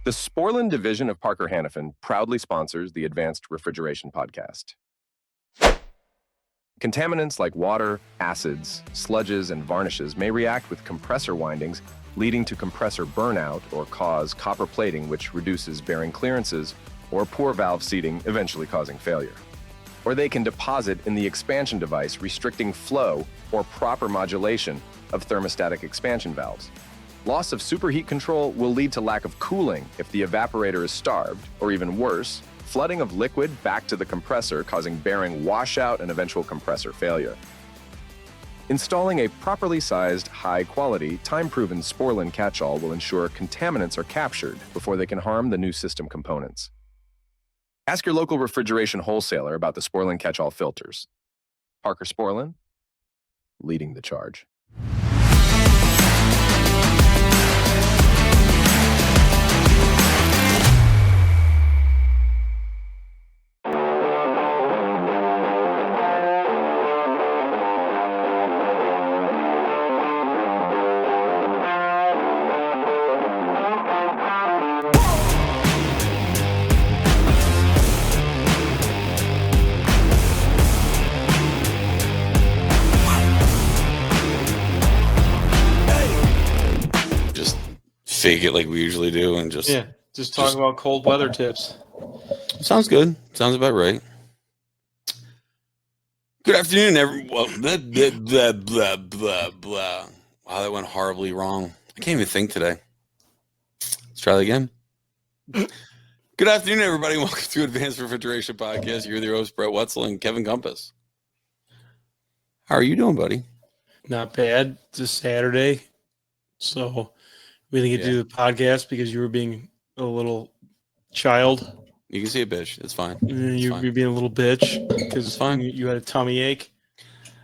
The Sporlan division of Parker Hannifin proudly sponsors the Advanced Refrigeration Podcast. Contaminants like water, acids, sludges, and varnishes may react with compressor windings, leading to compressor burnout or cause copper plating, which reduces bearing clearances, or poor valve seating, eventually causing failure. Or they can deposit in the expansion device, restricting flow or proper modulation of thermostatic expansion valves. Loss of superheat control will lead to lack of cooling if the evaporator is starved, or even worse, flooding of liquid back to the compressor, causing bearing washout and eventual compressor failure. Installing a properly sized, high-quality, time-proven Sporlan catch-all will ensure contaminants are captured before they can harm the new system components. Ask your local refrigeration wholesaler about the Sporlan catch-all filters. Parker Sporlan, leading the charge. Fake it like we usually do and just talk about cold weather tips. Sounds good. Sounds about right. Good afternoon, everyone. Blah, blah, blah, blah, blah. Wow, that went horribly wrong. I can't even think today. Let's try that again. Good afternoon, everybody. Welcome to Advanced Refrigeration Podcast. You're the host, Brett Wetzel and Kevin Compass. How are you doing, buddy? Not bad. It's a Saturday, so we didn't get to do the podcast because you were being a little child. You can see a bitch. It's fine. You're being a little bitch because it's fine. You had a tummy ache.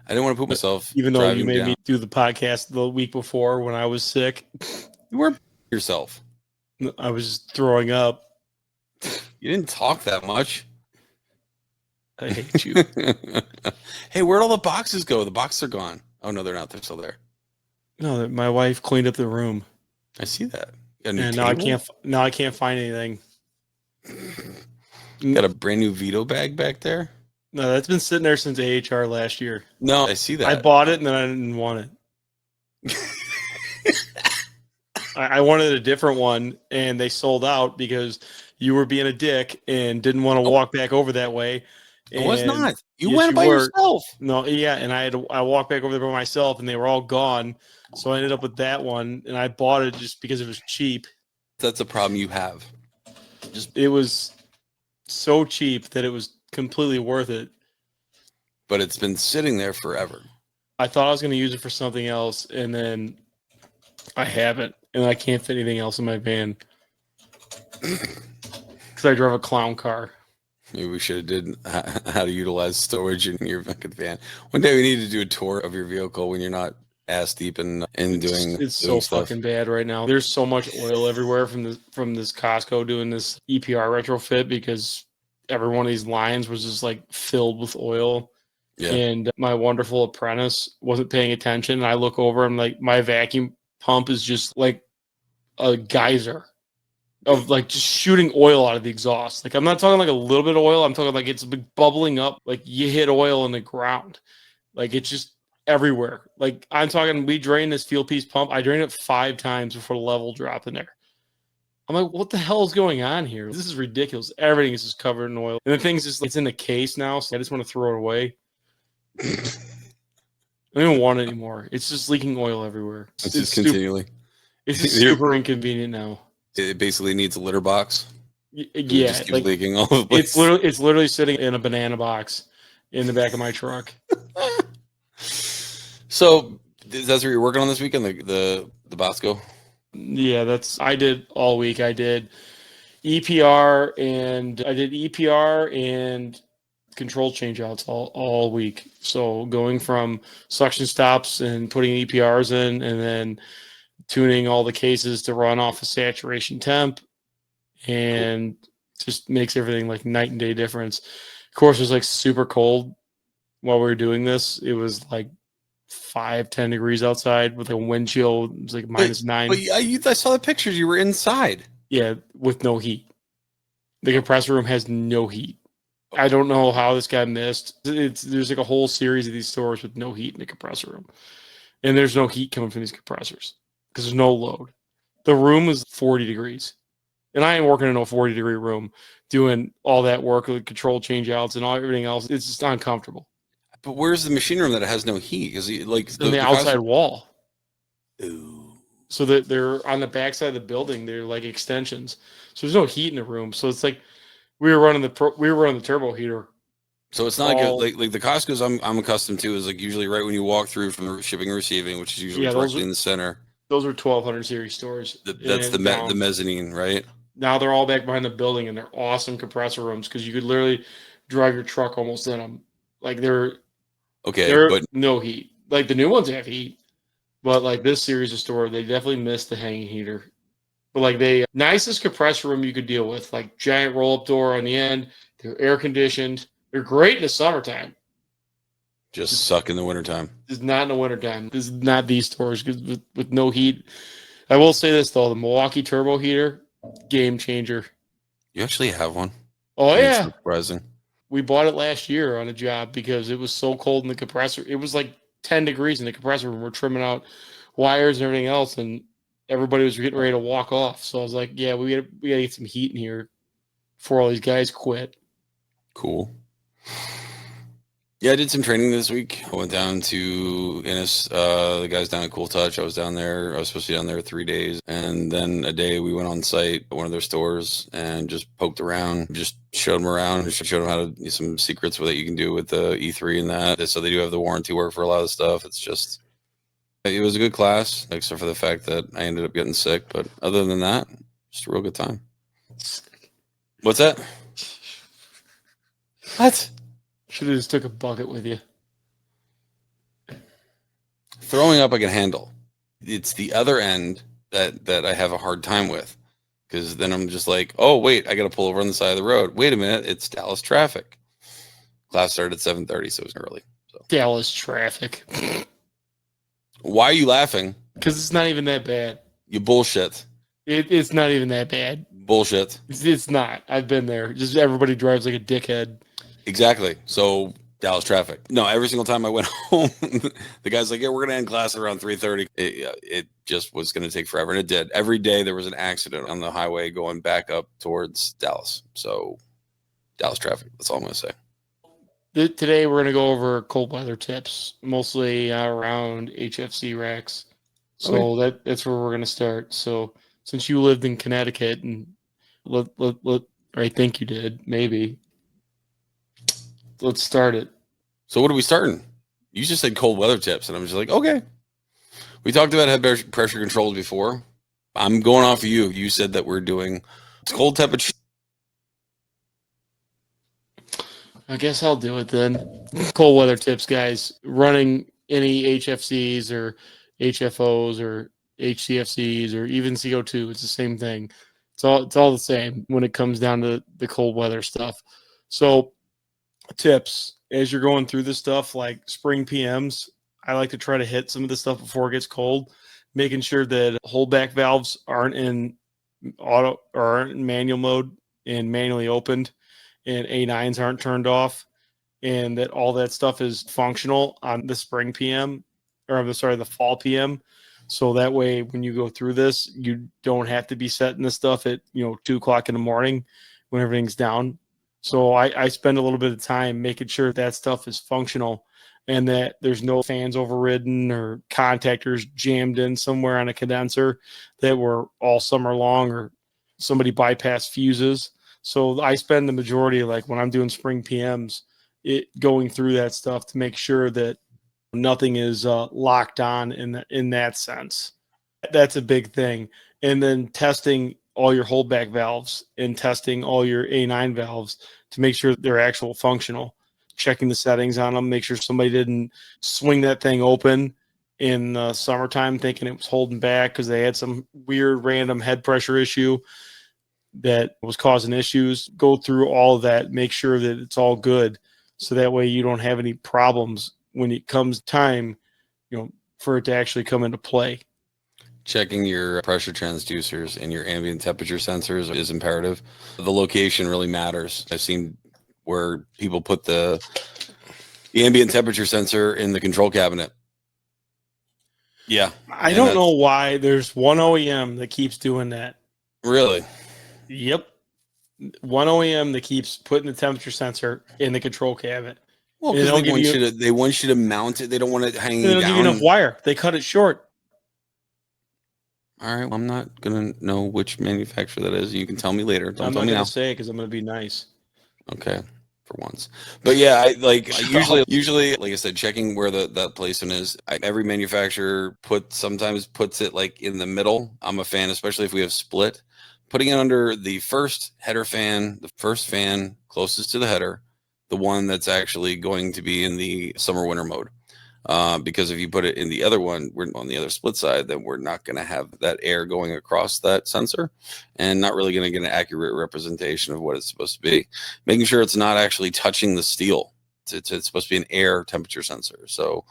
I didn't want to poop myself. Even though you made me do the podcast the week before when I was sick. You were yourself. I was throwing up. You didn't talk that much. I hate you. Hey, where'd all the boxes go? The boxes are gone. Oh, no, they're not. They're still there. No, my wife cleaned up the room. I see that. And now I can't find anything. Got a brand new Vito bag back there? No, that's been sitting there since AHR last year. No, I see that. I bought it and then I didn't want it. I wanted a different one and they sold out because you were being a dick and didn't want to walk back over that way. I was not. You went by yourself. No, yeah, and I walked back over there by myself and they were all gone. So I ended up with that one, and I bought it just because it was cheap. That's a problem you have. It was so cheap that it was completely worth it. But it's been sitting there forever. I thought I was going to use it for something else, and then I haven't, and I can't fit anything else in my van because I drove a clown car. Maybe we should have did how to utilize storage in your fucking van. One day we need to do a tour of your vehicle when you're not ass deep and doing it's so stuff. Fucking bad right now. There's so much oil everywhere from this Costco doing this EPR retrofit because every one of these lines was just like filled with oil. Yeah. And my wonderful apprentice wasn't paying attention. And I look over and like my vacuum pump is just like a geyser of like just shooting oil out of the exhaust. Like I'm not talking like a little bit of oil. I'm talking like it's bubbling up. Like you hit oil in the ground. Like it's just everywhere. Like I'm talking, we drained this fuel piece pump. I drained it 5 times before the level dropped in there. I'm like, what the hell is going on here? This is ridiculous. Everything is just covered in oil. And the thing's just, it's in the case now. So I just want to throw it away. I don't even want it anymore. It's just leaking oil everywhere. It's just continually. It's just super inconvenient now. It basically needs a litter box. Yeah. Just keeps leaking all over the place. It's literally sitting in a banana box in the back of my truck. So that's what you're working on this weekend, the Bosco? Yeah, I did all week. I did EPR and control changeouts all week. So going from suction stops and putting EPRs in and then tuning all the cases to run off a saturation temp and just makes everything like night and day difference. Of course, it was like super cold while we were doing this. It was like 5-10 degrees outside with a wind chill. It was like -9. But I saw the pictures. You were inside. Yeah, with no heat. The compressor room has no heat. I don't know how this got missed. There's like a whole series of these stores with no heat in the compressor room. And there's no heat coming from these compressors because there's no load. The room is 40 degrees. And I ain't working in a 40-degree room doing all that work with control changeouts and everything else. It's just uncomfortable. But where's the machine room that has no heat? Because like the outside wall. Ooh. So that they're on the backside of the building. They're like extensions. So there's no heat in the room. So it's like we were running the turbo heater. So it's not good. Like the Costco's I'm accustomed to is like usually right when you walk through from the shipping and receiving, which is usually directly in the center. Those are 1200 series stores. That's the mezzanine, right? Now they're all back behind the building, and they're awesome compressor rooms because you could literally drive your truck almost in them. Like they're but no heat. Like the new ones have heat, but like this series of store, they definitely missed the hanging heater. But like nicest compressor room you could deal with, like giant roll up door on the end. They're air conditioned. They're great in the summertime. Just suck in the wintertime. It's not in the wintertime. This is not these stores with no heat. I will say this though, the Milwaukee turbo heater. Game changer. You actually have one? Oh, yeah. Surprising. We bought it last year on a job because it was so cold in the compressor. It was like 10 degrees in the compressor room. We're trimming out wires and everything else, and everybody was getting ready to walk off. So I was like, yeah, we gotta get some heat in here before all these guys quit. Cool. Yeah, I did some training this week. I went down to Innis, the guys down at Cool Touch. I was down there. I was supposed to be down there 3 days. And then a day we went on site at one of their stores and just poked around, just showed them around, just showed them how to some secrets that you can do with the E3 and that. So they do have the warranty work for a lot of stuff. It's just, it was a good class, except for the fact that I ended up getting sick. But other than that, just a real good time. What's that? What? Should have just took a bucket with you. Throwing up I can handle. It's the other end that I have a hard time with. Because then I'm just like, oh, wait, I got to pull over on the side of the road. Wait a minute, it's Dallas traffic. Class started at 7:30, so it was early. So. Dallas traffic. Why are you laughing? Because it's not even that bad. You bullshit. It's not even that bad. Bullshit. It's not. I've been there. Just everybody drives like a dickhead. Exactly. So Dallas traffic. No, every single time I went home, the guy's like, yeah, we're going to end class at around 3:30. It just was going to take forever. And it did. Every day there was an accident on the highway going back up towards Dallas. So Dallas traffic. That's all I'm going to say. Today we're going to go over cold weather tips, mostly around HFC racks. So that's where we're going to start. So since you lived in Connecticut, and I think you did, maybe. Let's start it. So what are we starting? You just said cold weather tips, and I'm just like, okay. We talked about head pressure controls before. I'm going off of you. You said that we're doing cold temperature. I guess I'll do it then. Cold weather tips, guys. Running any HFCs or HFOs or HCFCs or even CO2, it's the same thing. It's all the same when it comes down to the cold weather stuff. So tips as you're going through this stuff, like spring PMs, I like to try to hit some of the stuff before it gets cold, making sure that holdback valves aren't in auto or aren't in manual mode and manually opened, and A9s aren't turned off, and that all that stuff is functional on the spring PM, or the fall PM. So that way, when you go through this, you don't have to be setting this stuff at 2:00 in the morning when everything's down. So I spend a little bit of time making sure that stuff is functional and that there's no fans overridden or contactors jammed in somewhere on a condenser that were all summer long, or somebody bypassed fuses. So I spend the majority, like when I'm doing spring PMs, going through that stuff to make sure that nothing is locked on in that sense. That's a big thing. And then testing all your holdback valves and testing all your A9 valves to make sure they're actual functional, checking the settings on them, make sure somebody didn't swing that thing open in the summertime thinking it was holding back because they had some weird random head pressure issue that was causing issues. Go through all of that, make sure that it's all good, so that way you don't have any problems when it comes time, for it to actually come into play. Checking your pressure transducers and your ambient temperature sensors is imperative. The location really matters. I've seen where people put the ambient temperature sensor in the control cabinet. Yeah. I don't know why there's one OEM that keeps doing that. Really? Yep. One OEM that keeps putting the temperature sensor in the control cabinet. Well, because they want you to mount it. They don't want it hanging down. They don't give you enough wire. They cut it short. All right. Well, I'm not going to know which manufacturer that is. You can tell me later. Don't tell me now. I'm not going to say it because I'm going to be nice. Okay. For once. But yeah, usually, like I said, checking where that placement is. Every manufacturer sometimes puts it like in the middle. I'm a fan, especially if we have split. Putting it under the first header fan, the first fan closest to the header, the one that's actually going to be in the summer-winter mode. Because if you put it in the other one, we're on the other split side, then we're not going to have that air going across that sensor and not really going to get an accurate representation of what it's supposed to be. Making sure it's not actually touching the steel. It's supposed to be an air temperature sensor. So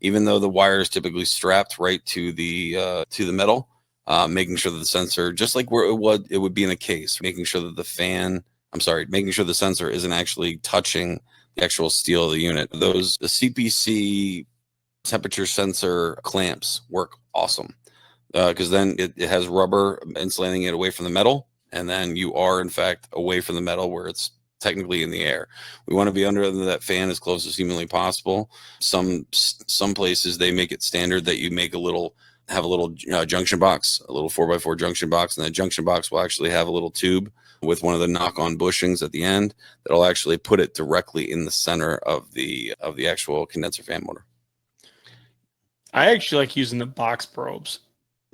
even though the wire is typically strapped right to the metal, making sure that the sensor, just like where it would be in a case, making sure that making sure the sensor isn't actually touching the actual steel of the unit. The CPC temperature sensor clamps work awesome because then it has rubber insulating it away from the metal, and then you are in fact away from the metal where it's technically in the air. We want to be under that fan as close as humanly possible. Some places they make it standard that you have a little junction box, a little 4x4 junction box, and that junction box will actually have a little tube with one of the knock-on bushings at the end that'll actually put it directly in the center of the actual condenser fan motor. I actually like using the box probes.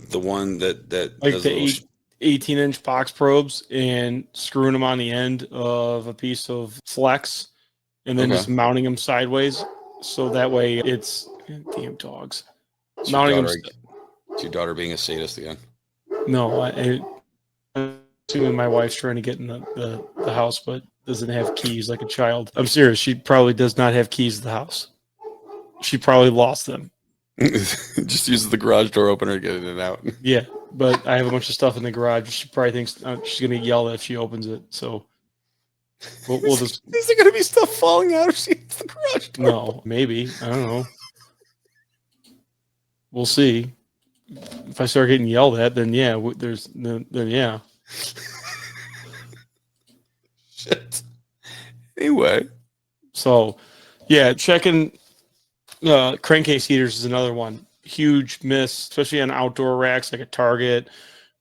The one that like the 18-inch box probes, and screwing them on the end of a piece of flex, and then just mounting them sideways, so that way it's damn dogs. Mounting them. Is your daughter being a sadist again? No, I'm assuming my wife's trying to get in the house, but doesn't have keys like a child. I'm serious. She probably does not have keys to the house. She probably lost them. Just uses the garage door opener to get in and out. Yeah, but I have a bunch of stuff in the garage. She probably thinks she's going to yell if she opens it. So we'll just... Is there going to be stuff falling out if she opens the garage door? No, maybe. I don't know. We'll see. If I start getting yelled at, then yeah, then yeah. Shit. Anyway. So, yeah, checking crankcase heaters is another one. Huge miss, especially on outdoor racks like a Target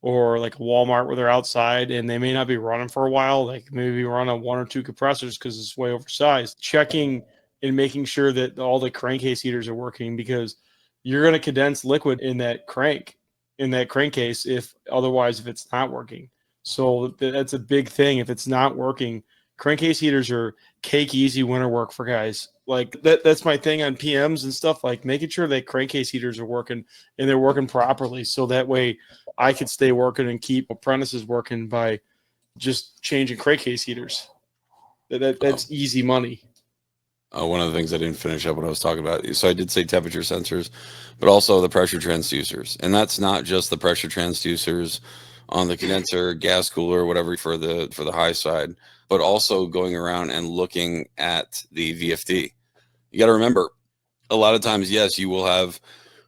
or like a Walmart where they're outside and they may not be running for a while. Like maybe run on one or two compressors because it's way oversized. Checking and making sure that all the crankcase heaters are working, because you're going to condense liquid in that crankcase if it's not working. So that's a big thing. If it's not working, crankcase heaters are cake easy winter work for guys. Like that's my thing on PMs and stuff, like making sure that crankcase heaters are working and they're working properly. So that way I could stay working and keep apprentices working by just changing crankcase heaters. That's easy money. One of the things I didn't finish up what I was talking about. So I did say temperature sensors, but also the pressure transducers. And that's not just the pressure transducers on the condenser, gas cooler, whatever for the high side, but also going around and looking at the VFD. You got to remember, a lot of times, yes, you will have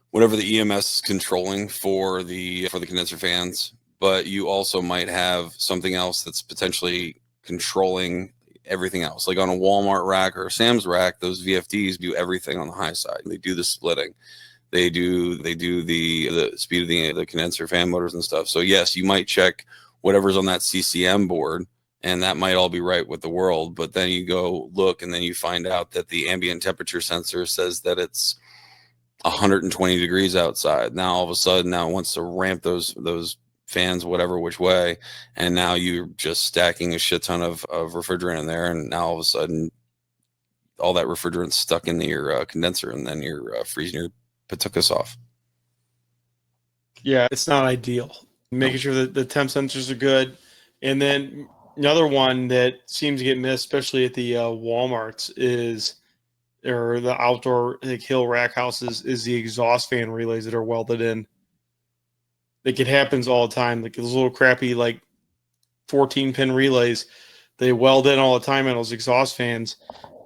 whatever the EMS is controlling for the condenser fans, but you also might have something else that's potentially controlling everything else. Like on a Walmart rack or a Sam's rack, those VFDs do everything on the high side. They do the splitting. They do the speed of the condenser fan motors and stuff. So yes, you might check whatever's on that CCM board, and that might all be right with the world. But then you go look, and then you find out that the ambient temperature sensor says that it's 120 degrees outside. Now all of a sudden, it wants to ramp those fans whatever which way, and now you're just stacking a shit ton of refrigerant in there, and now all of a sudden, all that refrigerant's stuck into your condenser, and then you're freezing your patukas off. Yeah, it's not ideal. Making sure that the temp sensors are good. And then another one that seems to get missed, especially at the Walmarts, or the outdoor hill rack houses, is the exhaust fan relays that are welded in. Like it happens all the time. Like those little crappy 14-pin relays, they weld in all the time on those exhaust fans,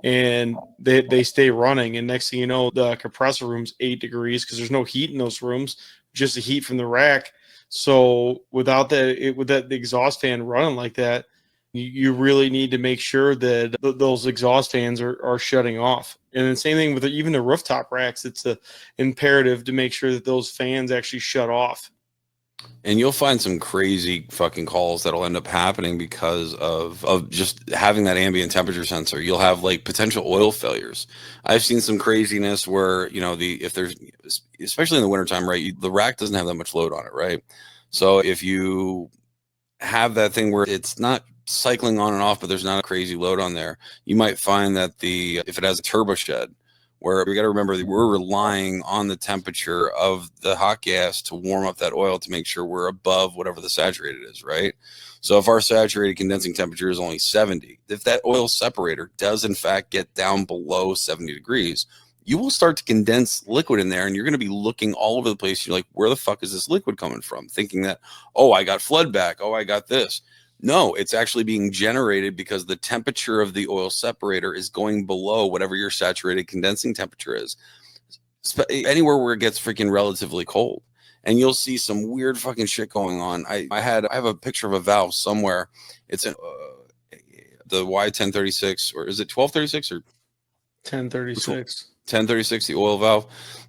and they stay running. And next thing you know, the compressor room's 8 degrees because there's no heat in those rooms, just the heat from the rack. So without that, the exhaust fan running like that, you really need to make sure that those exhaust fans are shutting off. And the same thing with even the rooftop racks. It's imperative to make sure that those fans actually shut off. And you'll find some crazy fucking calls that'll end up happening because of just having that ambient temperature sensor. You'll have like potential oil failures. I've seen some craziness where, if there's, especially in the wintertime, right, the rack doesn't have that much load on it, right? So if you have that thing where it's not cycling on and off, but there's not a crazy load on there, you might find that if it has a turbo shed, where we got to remember that we're relying on the temperature of the hot gas to warm up that oil to make sure we're above whatever the saturated is, right? So if our saturated condensing temperature is only 70, if that oil separator does in fact get down below 70 degrees, you will start to condense liquid in there, and you're going to be looking all over the place. You're like, where the fuck is this liquid coming from? Thinking that, oh, I got flood back. Oh, I got this. No, it's actually being generated because the temperature of the oil separator is going below whatever your saturated condensing temperature is. Anywhere where it gets freaking relatively cold. And you'll see some weird fucking shit going on. I have a picture of a valve somewhere. It's the Y1036, or is it 1236 or 1036? 1036, the oil valve.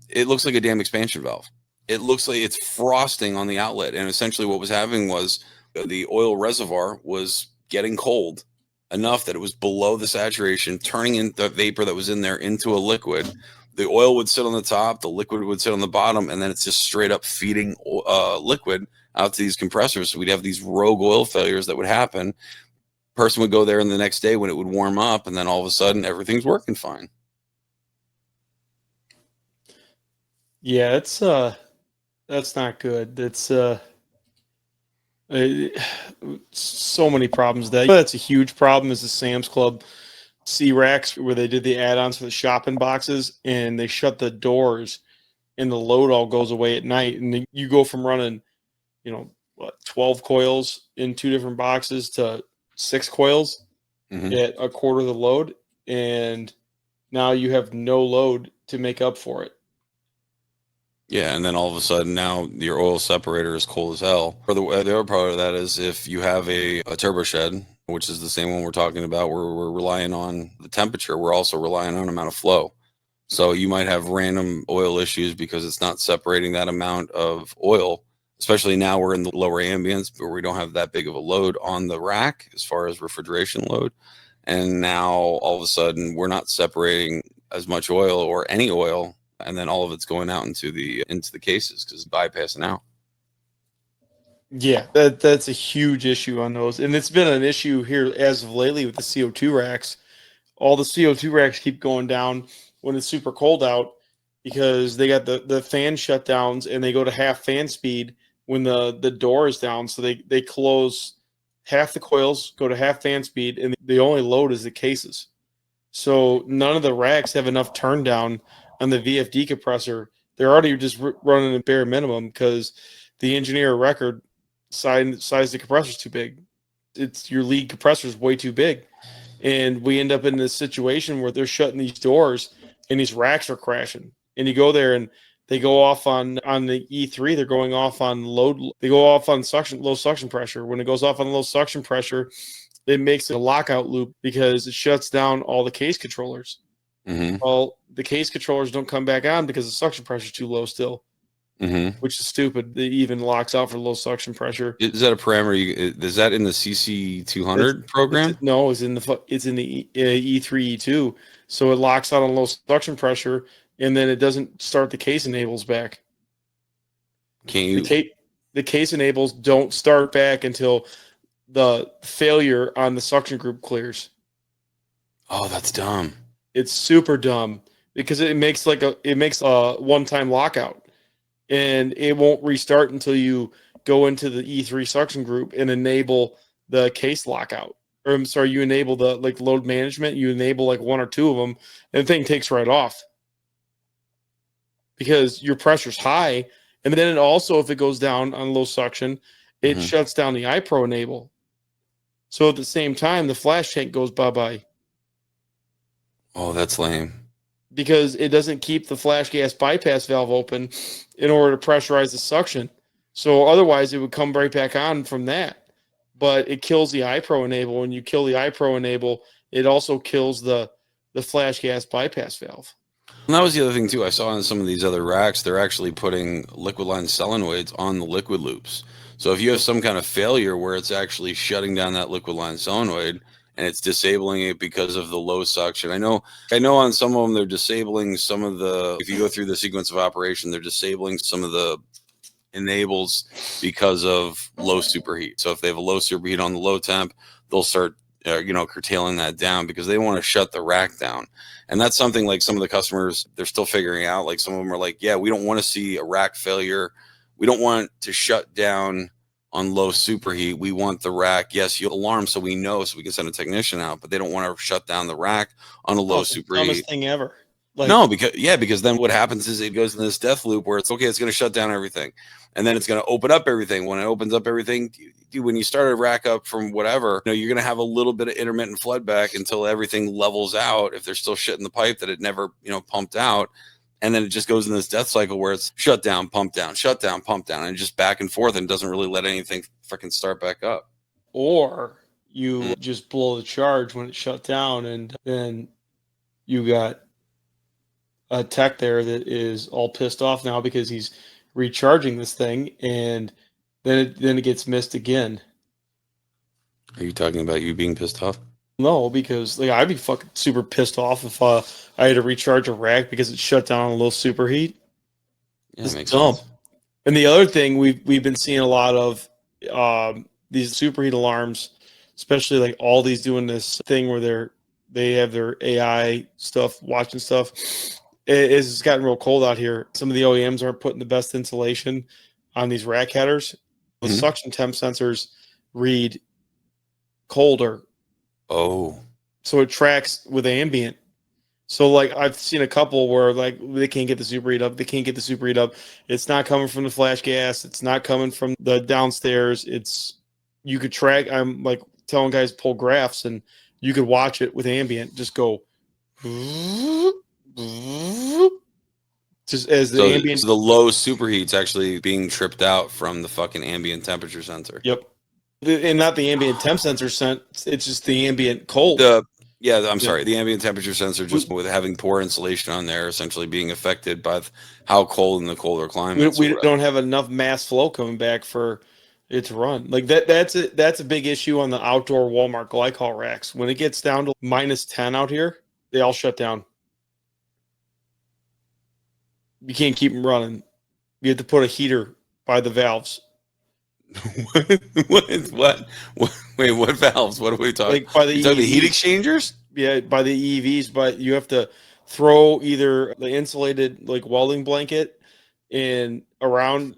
It looks like a damn expansion valve. It looks like it's frosting on the outlet. And essentially what was happening was the oil reservoir was getting cold enough that it was below the saturation, turning in the vapor that was in there into a liquid. The oil would sit on the top, the liquid would sit on the bottom, and then it's just straight up feeding liquid out to these compressors. So we'd have these rogue oil failures that would happen. Person would go there in the next day when it would warm up, and then all of a sudden everything's working fine. Yeah, that's not good. It's so many problems. That's a huge problem. Is the Sam's Club C-Racks, where they did the add-ons for the shopping boxes, and they shut the doors, and the load all goes away at night, and you go from running 12 coils in 2 different boxes to 6 coils at a quarter of the load, and now you have no load to make up for it. Yeah, and then all of a sudden now your oil separator is cold as hell. Or the other part of that is if you have a turbo shed, which is the same one we're talking about, where we're relying on the temperature, we're also relying on amount of flow. So you might have random oil issues because it's not separating that amount of oil, especially now we're in the lower ambience where we don't have that big of a load on the rack as far as refrigeration load. And now all of a sudden we're not separating as much oil or any oil, and then all of it's going out into the cases because it's bypassing out. Yeah, that's a huge issue on those. And it's been an issue here as of lately with the CO2 racks. All the CO2 racks keep going down when it's super cold out because they got the fan shutdowns, and they go to half fan speed when the door is down. So they close half the coils, go to half fan speed, and the only load is the cases. So none of the racks have enough turn down on the VFD compressor. They're already just running a bare minimum because the engineer record size the compressor's too big. It's your lead compressor is way too big. And we end up in this situation where they're shutting these doors and these racks are crashing. And you go there and they go off on the E3, they're going off on they go off on low suction pressure. When it goes off on low suction pressure, it makes a lockout loop because it shuts down all the case controllers. Well, the case controllers don't come back on because the suction pressure is too low still, which is stupid. It even locks out for low suction pressure. Is that a parameter? Is that in the CC200 program? No, it's in the E3, E2. So it locks out on low suction pressure, and then it doesn't start the case enables back. The case enables don't start back until the failure on the suction group clears. Oh, that's dumb. It's super dumb because it makes a one-time lockout, and it won't restart until you go into the E3 suction group and enable the case lockout. Or I'm sorry, you enable the load management. You enable 1 or 2 of them, and the thing takes right off because your pressure's high And then it also, if it goes down on low suction, it shuts down the iPro enable. So at the same time, the flash tank goes bye-bye. Oh, that's lame. Because it doesn't keep the flash gas bypass valve open in order to pressurize the suction. So otherwise, it would come right back on from that. But it kills the iPro enable. When you kill the iPro enable, it also kills the flash gas bypass valve. And that was the other thing, too. I saw in some of these other racks, they're actually putting liquid line solenoids on the liquid loops. So if you have some kind of failure where it's actually shutting down that liquid line solenoid and it's disabling it because of the low suction. I know on some of them, they're disabling some of the, if you go through the sequence of operation, they're disabling some of the enables because of low superheat. So if they have a low superheat on the low temp, they'll start curtailing that down because they want to shut the rack down. And that's something like some of the customers, they're still figuring out. Like some of them are like, yeah, we don't want to see a rack failure. We don't want to shut down on low superheat. We want the rack, yes, you'll alarm so we know, so we can send a technician out, but they don't want to shut down the rack on a low superheat. Dumbest thing ever. No, because then what happens is it goes in this death loop where it's okay, it's going to shut down everything. And then it's going to open up everything. When it opens up everything, when you start a rack up from whatever, you're going to have a little bit of intermittent flood back until everything levels out. If there's still shit in the pipe that it never, pumped out. And then it just goes in this death cycle where it's shut down, pump down, shut down, pump down, and just back and forth and doesn't really let anything freaking start back up. Or you just blow the charge when it's shut down, and then you got a tech there that is all pissed off now because he's recharging this thing, and then it gets missed again. Are you talking about you being pissed off? No, because I'd be fucking super pissed off if I had to recharge a rack because it's shut down on a little superheat. Yeah, it's makes dumb. sense. And the other thing we've been seeing a lot of these superheat alarms, especially like all these doing this thing where they have their AI stuff, watching stuff. It's gotten real cold out here. Some of the OEMs aren't putting the best insulation on these rack headers. The suction temp sensors read colder. Oh. So it tracks with ambient. So I've seen a couple where they can't get the superheat up. They can't get the superheat up. It's not coming from the flash gas. It's not coming from the downstairs. You could track. I'm telling guys to pull graphs and you could watch it with ambient. Just go. Just as the ambient. So the low superheat's actually being tripped out from the fucking ambient temperature sensor. Yep. And not the ambient temp sensor it's just the ambient cold. Sorry. The ambient temperature sensor, just with having poor insulation on there, essentially being affected by how cold in the colder climate. We don't have enough mass flow coming back for it to run. That's a big issue on the outdoor Walmart glycol racks. When it gets down to -10 out here, they all shut down. You can't keep them running. You have to put a heater by the valves. What? Wait, what valves? What are we talking? By the talking heat exchangers? Yeah, by the EVs, but you have to throw either the insulated welding blanket and around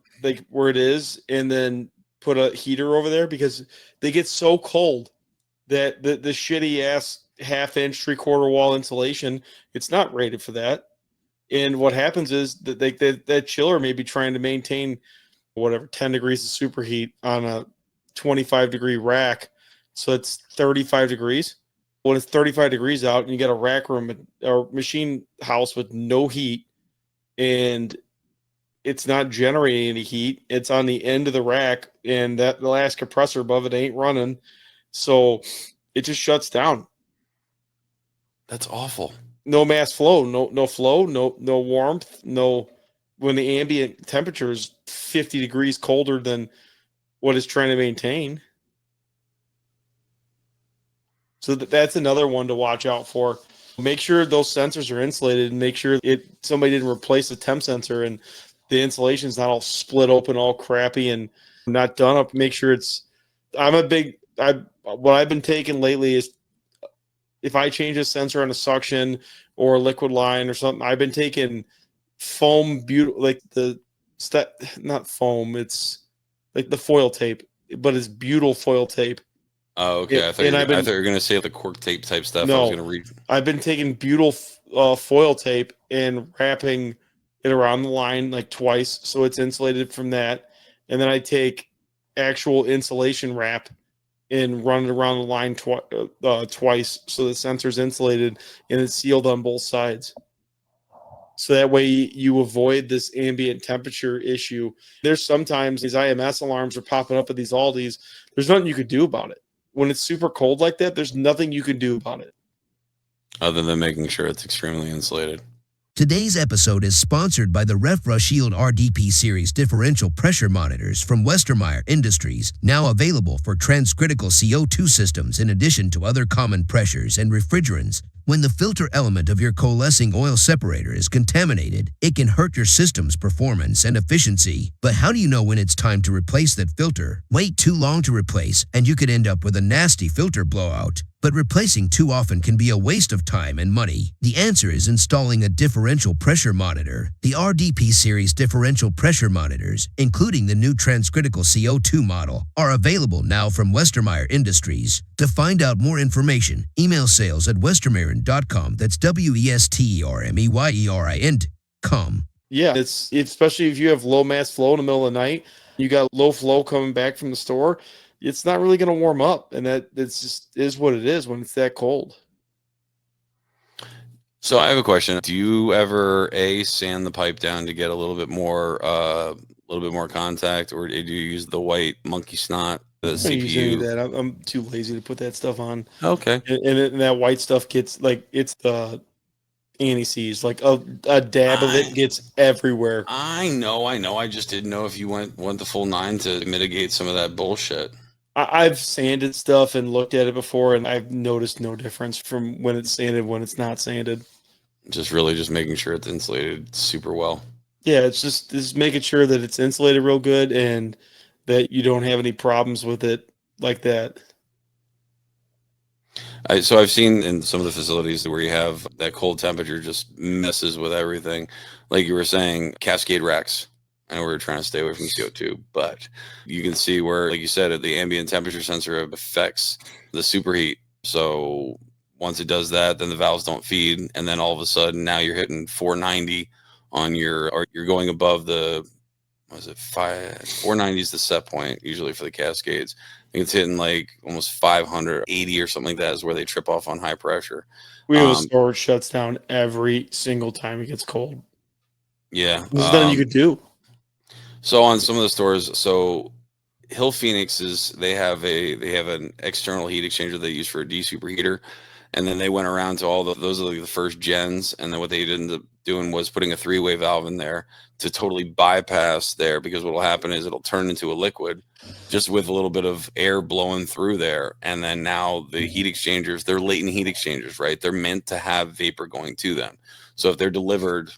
where it is, and then put a heater over there because they get so cold that the shitty ass 1/2 inch 3/4 wall insulation, it's not rated for that. And what happens is that that chiller may be trying to maintain 10 degrees of superheat on a 25-degree rack. So it's 35 degrees. When it's 35 degrees out and you got a rack room or machine house with no heat and it's not generating any heat, it's on the end of the rack and the last compressor above it ain't running. So it just shuts down. That's awful. No mass flow, no flow, no warmth, no. When the ambient temperature is 50 degrees colder than what it's trying to maintain. So that's another one to watch out for. Make sure those sensors are insulated and make sure somebody didn't replace the temp sensor and the insulation is not all split open, all crappy and not done up. Make sure what I've been taking lately is if I change a sensor on a suction or a liquid line or something, I've been taking foam, not foam, it's like the foil tape, but it's butyl foil tape. Oh, okay. I thought you were going to say the cork tape type stuff. No, I was going to read. I've been taking butyl foil tape and wrapping it around the line like twice so it's insulated from that. And then I take actual insulation wrap and run it around the line twice so the sensor's insulated and it's sealed on both sides. So that way you avoid this ambient temperature issue. There's sometimes these IMS alarms are popping up at these Aldis. There's nothing you could do about it. When it's super cold like that, there's nothing you can do about it. Other than making sure it's extremely insulated. Today's episode is sponsored by the RefraShield RDP Series differential pressure monitors from Westermeyer Industries, now available for transcritical CO2 systems in addition to other common pressures and refrigerants. When the filter element of your coalescing oil separator is contaminated, it can hurt your system's performance and efficiency. But how do you know when it's time to replace that filter? Wait too long to replace, and you could end up with a nasty filter blowout. But replacing too often can be a waste of time and money. The answer is installing a differential pressure monitor. The RDP Series differential pressure monitors, including the new transcritical CO2 model, are available now from Westermeyer Industries. To find out more information, email sales@westermeyerin.com. That's WESTERMEYERIN.com. Yeah, it's especially if you have low mass flow in the middle of the night, you got low flow coming back from the store. It's not really going to warm up, and that's just is what it is when it's that cold. So I have a question. Do you ever sand the pipe down to get a little bit more contact, or do you use the white monkey snot, the CPU? That. I'm too lazy to put that stuff on. Okay. And that white stuff gets like it's the anti-seize, like a dab of it gets everywhere. I know. I just didn't know if you went the full 9 to mitigate some of that bullshit. I've sanded stuff and looked at it before, and I've noticed no difference from when it's sanded when it's not sanded. Just making sure it's insulated super well. Yeah, it's just making sure that it's insulated real good and that you don't have any problems with it like that. So I've seen in some of the facilities where you have that cold temperature just messes with everything. Like you were saying, cascade racks. I know we're trying to stay away from CO2, but you can see where, like you said, the ambient temperature sensor affects the superheat. So once it does that, then the valves don't feed. And then all of a sudden now you're hitting 490 or you're going above the, 490 is the set point usually for the cascades. I think it's hitting like almost 580 or something like that is where they trip off on high pressure. The storage shuts down every single time it gets cold. Yeah. There's nothing you could do. So on some of the stores, so Hill Phoenix's, they have an external heat exchanger they use for a desuperheater, and then they went around to those are like the first gens, and then what they ended up doing was putting a 3-way valve in there to totally bypass there, because what will happen is it'll turn into a liquid just with a little bit of air blowing through there, and then now the heat exchangers, they're latent heat exchangers, right? They're meant to have vapor going to them. So if they're delivered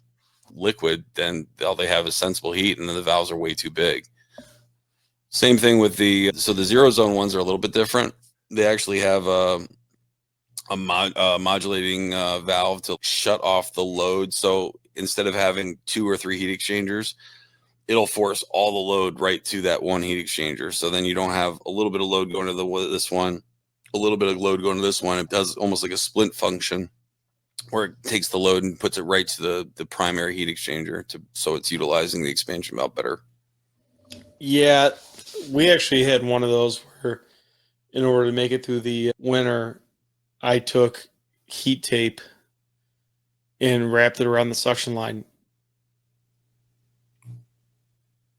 liquid, then all they have is sensible heat, and then the valves are way too big. Same thing with the zero zone ones are a little bit different. They actually have a modulating valve to shut off the load. So instead of having 2 or 3 heat exchangers, it'll force all the load right to that one heat exchanger. So then you don't have a little bit of load going to this one, a little bit of load going to this one. It does almost like a splint function, where it takes the load and puts it right to the primary heat exchanger so it's utilizing the expansion valve better. Yeah, we actually had one of those where in order to make it through the winter, I took heat tape and wrapped it around the suction line.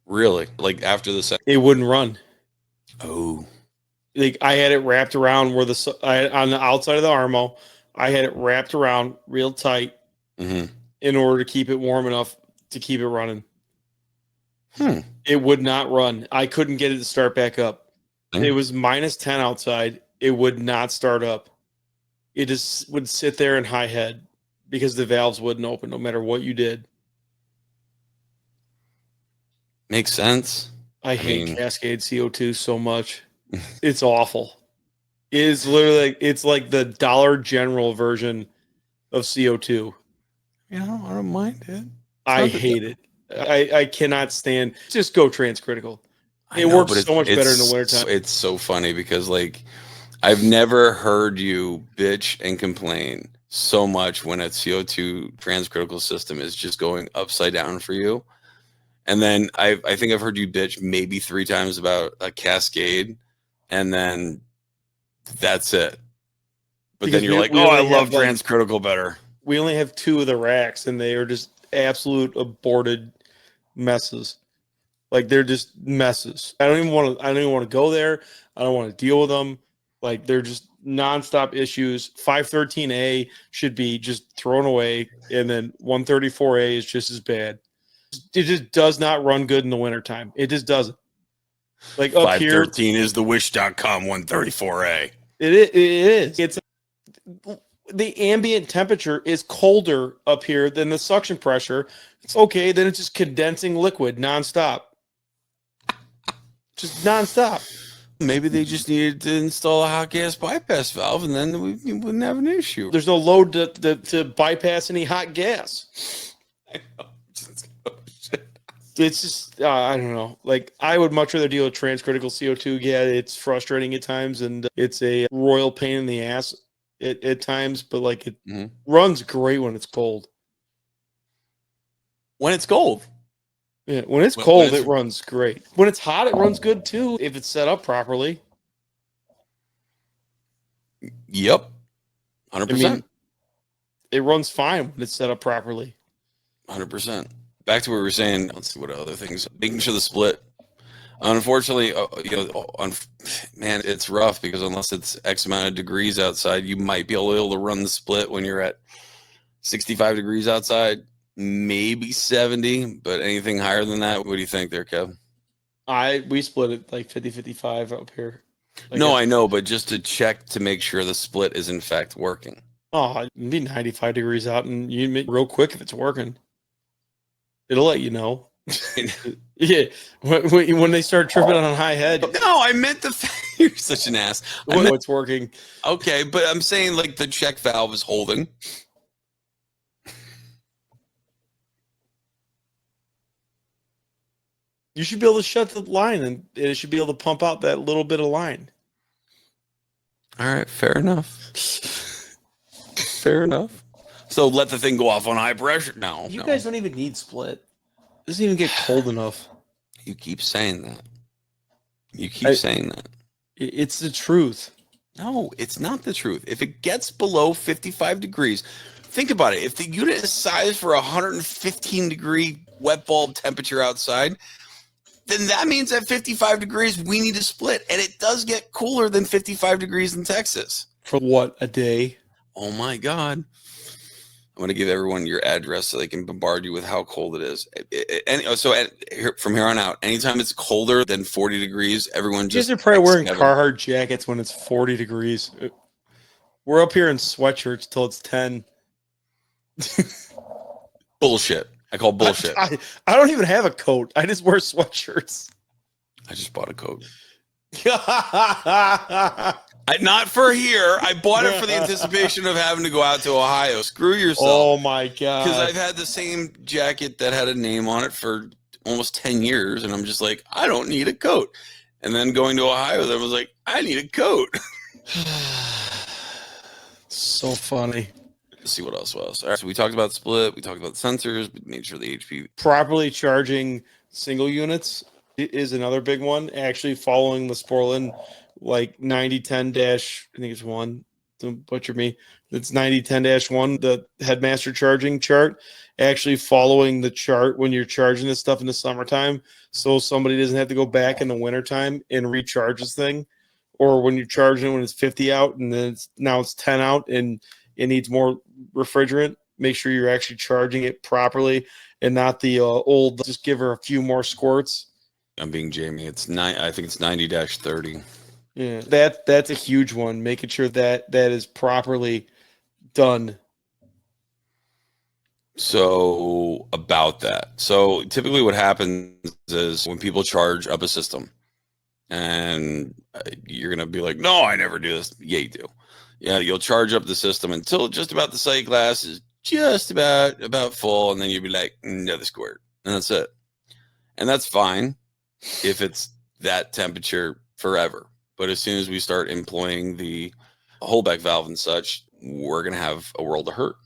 Really? Like after the it wouldn't run. Oh. Like I had it wrapped around on the outside of the Armo. I had it wrapped around real tight in order to keep it warm enough to keep it running. It would not run. I couldn't get it to start back up. It was -10 outside. It would not start up. It just would sit there in high head because the valves wouldn't open no matter what you did. Makes sense. I hate Cascade CO2 so much. It's awful. It is literally it's like the Dollar General version of CO2. Yeah, I don't mind it. I hate it. I cannot stand. Just go transcritical. It works so much better in the wintertime. It's so funny because like I've never heard you bitch and complain so much when a CO2 transcritical system is just going upside down for you. And then I think I've heard you bitch maybe 3 times about a cascade, and then that's it. But Because then you're like, we oh, I only love have, transcritical better. We only have 2 of the racks, and they are just absolute aborted messes. Like, they're just messes. I don't even want to go there. I don't want to deal with them. Like, they're just nonstop issues. 513A should be just thrown away, and then 134A is just as bad. It just does not run good in the wintertime. It just doesn't. Like, up here, 513 is the wish.com 134A. It is. It's the ambient temperature is colder up here than the suction pressure. It's okay. Then it's just condensing liquid nonstop. Just nonstop. Maybe they just needed to install a hot gas bypass valve, and then we wouldn't have an issue. There's no load to bypass any hot gas. I know. It's just, I don't know. Like, I would much rather deal with transcritical CO2. Yeah, it's frustrating at times, and it's a royal pain in the ass at times, but like it runs great when it's cold. When it's cold. Yeah, when it's cold, it runs great. When it's hot, it runs good too, if it's set up properly. Yep. 100%. I mean, it runs fine when it's set up properly. 100%. Back to what we were saying. Let's see what other things. Making sure the split. Unfortunately, man, it's rough because unless it's X amount of degrees outside, you might be able to run the split when you're at 65 degrees outside, maybe 70, but anything higher than that, what do you think there, Kev? We split it like 50-55 up here. Like no, I know, but just to check to make sure the split is in fact working. Oh, it'd be 95 degrees out, and you make real quick if it's working. It'll let you know. Yeah, when they start tripping on high head. No, I meant you're such an ass. It's working. Okay, but I'm saying like the check valve is holding. You should be able to shut the line, and it should be able to pump out that little bit of line. All right, fair enough. Fair enough. So let the thing go off on high pressure. No, you guys don't even need split. It doesn't even get cold enough. You keep saying that. You keep saying that. It's the truth. No, it's not the truth. If it gets below 55 degrees, think about it. If the unit is sized for 115 degree wet bulb temperature outside, then that means at 55 degrees, we need to split. And it does get cooler than 55 degrees in Texas. For what, a day? Oh my God. I'm going to give everyone your address so they can bombard you with how cold it is. From here on out, anytime it's colder than 40 degrees, everyone just... You guys are probably wearing Carhartt jackets when it's 40 degrees. We're up here in sweatshirts till it's 10. Bullshit. I call bullshit. I don't even have a coat. I just wear sweatshirts. I just bought a coat. Not for here. I bought it for the anticipation of having to go out to Ohio. Screw yourself. Oh my God. Because I've had the same jacket that had a name on it for almost 10 years. And I'm just like, I don't need a coat. And then going to Ohio, I was like, I need a coat. So funny. Let's see what else was. All right, so we talked about split. We talked about sensors. We made sure the HP. Properly charging single units is another big one. Actually following the Sporlan like 9010 dash, I think it's 1. Don't butcher me. It's 9010-1, the headmaster charging chart. Actually following the chart when you're charging this stuff in the summertime, so somebody doesn't have to go back in the wintertime and recharge this thing. Or when you're charging when it's 50 out and then now it's 10 out and it needs more refrigerant, make sure you're actually charging it properly and not the old, just give her a few more squirts. I'm being Jamie. I think it's 90-30. Yeah, that's a huge one. Making sure that is properly done. So about that. So typically what happens is when people charge up a system and you're going to be like, no, I never do this. Yeah, you do. Yeah, you'll charge up the system until just about the sight glass is just about full. And then you'll be like, another squirt. And that's it. And that's fine if it's that temperature forever. But as soon as we start employing the holdback valve and such, we're going to have a world of hurt.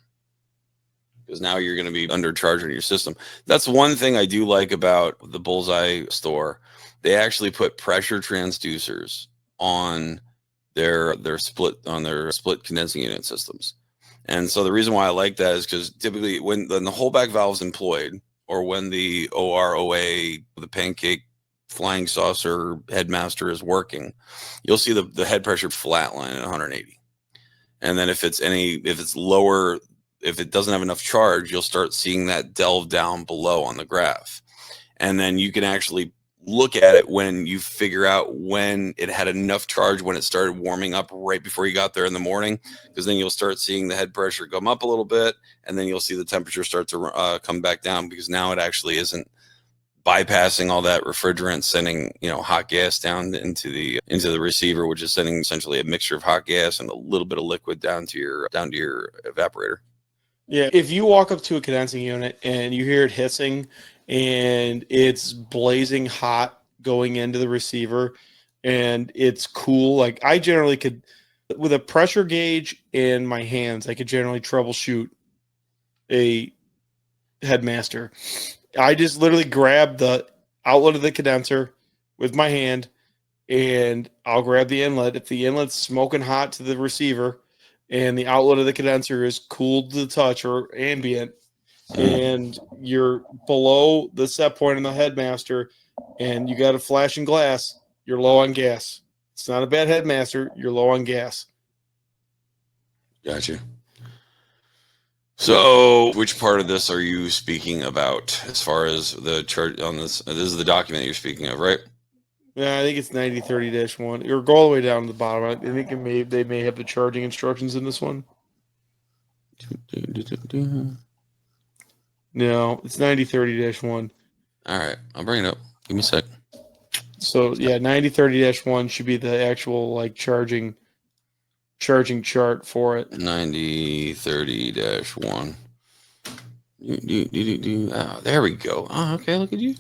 Because now you're going to be undercharging your system. That's one thing I do like about the Bullseye store. They actually put pressure transducers on their split condensing unit systems. And so the reason why I like that is because typically when the holdback valve is employed, or when the OROA, the pancake flying saucer headmaster is working, you'll see the head pressure flatline at 180. And then if it's lower, if it doesn't have enough charge, you'll start seeing that delve down below on the graph. And then you can actually look at it when you figure out when it had enough charge, when it started warming up right before you got there in the morning, because then you'll start seeing the head pressure come up a little bit, and then you'll see the temperature start to come back down, because now it actually isn't bypassing all that refrigerant, sending hot gas down into the receiver, which is sending essentially a mixture of hot gas and a little bit of liquid down to your evaporator. Yeah, if you walk up to a condensing unit and you hear it hissing and it's blazing hot going into the receiver and it's cool, like I generally could, with a pressure gauge in my hands, I could generally troubleshoot a headmaster. I just literally grab the outlet of the condenser with my hand and I'll grab the inlet. If the inlet's smoking hot to the receiver and the outlet of the condenser is cooled to the touch or ambient, and you're below the set point in the headmaster, and you got a flashing glass, you're low on gas. It's not a bad headmaster, you're low on gas. Gotcha. So, which part of this are you speaking about as far as the chart on this? This is the document you're speaking of, right? Yeah, I think it's 9030-1. Or go all the way down to the bottom. I think they may have the charging instructions in this one. No, it's 9030-1. All right, I'll bring it up. Give me a sec. So yeah, 9030-1 should be the actual charging chart for it. 9030-1. Oh, there we go. Oh, okay, look at you.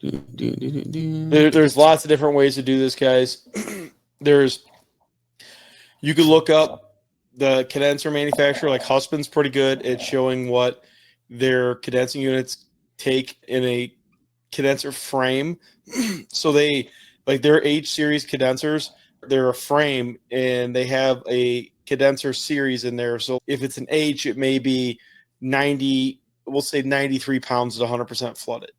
There's lots of different ways to do this, guys. You could look up the condenser manufacturer, like Husband's pretty good at showing what their condensing units take in a condenser frame. So they, like their H series condensers, they're a frame and they have a condenser series in there. So if it's an H, it may be 93 pounds at 100% flooded.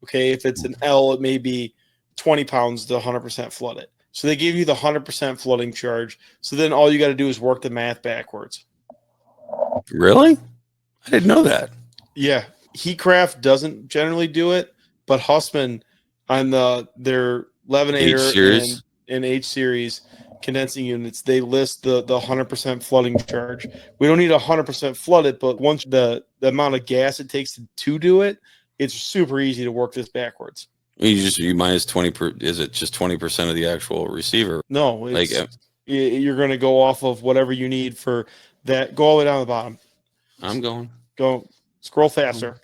Okay, if it's an L, it may be 20 pounds to 100% flooded. So they give you the 100% flooding charge. So then all you got to do is work the math backwards. Really? I didn't know that. Yeah, Heatcraft doesn't generally do it, but Hussmann on their Levenator and H series condensing units, they list the 100% flooding charge. We don't need 100% flooded, but once the amount of gas it takes to do it, it's super easy to work this backwards. You minus 20%. Is it just 20% of the actual receiver? No, you're going to go off of whatever you need for that. Go all the way down to the bottom. I'm going. Go. Scroll faster.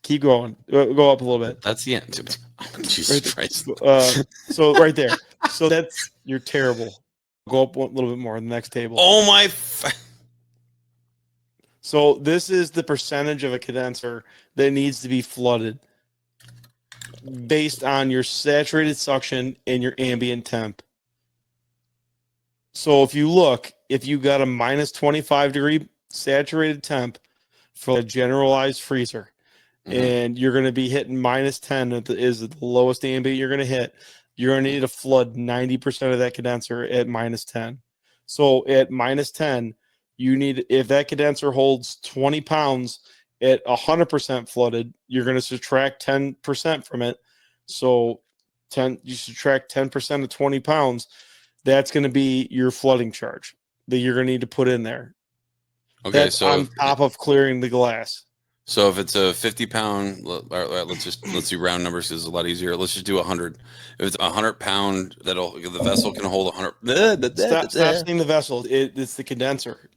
Keep going. Go up a little bit. That's the end. Jesus Christ. So right there. So you're terrible. Go up a little bit more in the next table. Oh my. So this is the percentage of a condenser that needs to be flooded based on your saturated suction and your ambient temp. So if you got a minus 25 degree saturated temp for a generalized freezer, and you're going to be hitting minus 10 is the lowest ambient you're going to hit, you're going to need to flood 90% of that condenser at minus 10. So at minus 10, if that condenser holds 20 pounds at 100% flooded, you're going to subtract 10% from it. So you subtract 10% of 20 pounds. That's going to be your flooding charge that you're going to need to put in there. Okay, that's so on top of clearing the glass. So if it's a 50-pound, let's do round numbers because it's a lot easier. Let's just do 100. If it's 100-pound, the vessel can hold 100. Stop saying the vessel. It's the condenser.